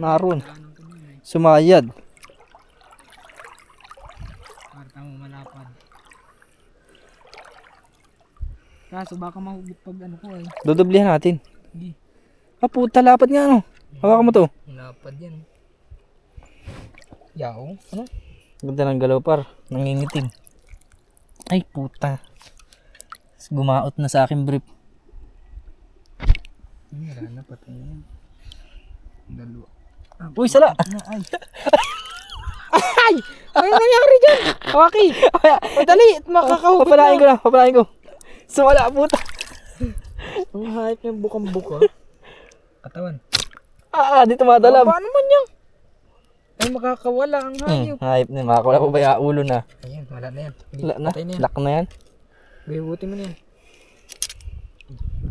Naroon. Sumayad. Marta mo malapad. Kaso baka mahugot pag ano ko eh. Dodoblihan natin. Hindi. Ah, puta, lapad nga ano. Hawakan mo to. Malapad yan. Yaw. Ano? Ganda ng galaw par. Nangingitim. Ay, puta. Gumaot na sa akin brief. Wala na patay yan. Dalawa. Uy, sala! Ay! Ay! Ano nangyari dyan? Hawaki! Madali! Makakahugot Papalain ko na, papalain ko. Sumala, puta. Ang hype ng bukang-buka. Katawan. Di tumadalab. Paano man yan? Ay makakawala ang hayop. Hype na, makakawala pa ba yung ulo na? Ayan, wala na yan. Wala na, Patay na yan. lock na yan. Bihubuti mo na yan.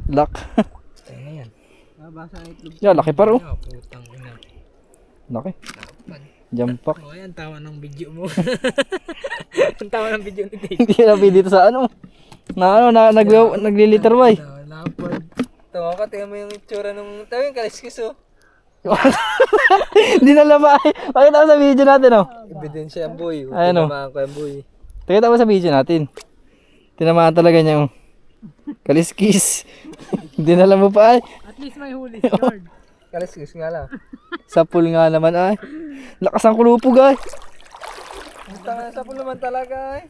Lock. Patay na yan. Basa ang itlog. Yeah, laki par oh. Putang ina. Laki. Tapad. Jampak. O yan, tawa ng video mo. Ang tawa ng video ni Dave. Hindi na dito sa ano. Nagliliter Y. Lapad. Tawa ka, tingnan mo yung itsura nung... Tawa yung kaliskis oh. Hindi na labay. Pakita mo sa video natin oh. Ebidensya ang boy. Ayan, oh. Tinamaan ko ang boy. Pakita mo sa video natin. Tinamaan talaga niya yung kaliskis. Hindi na alam mo pa ay. At least may huli si Lord. Kaliskis nga lang. Sa pool nga naman ay. Lakas ang kulupog ay. Ang tanga sa pool naman talaga ay.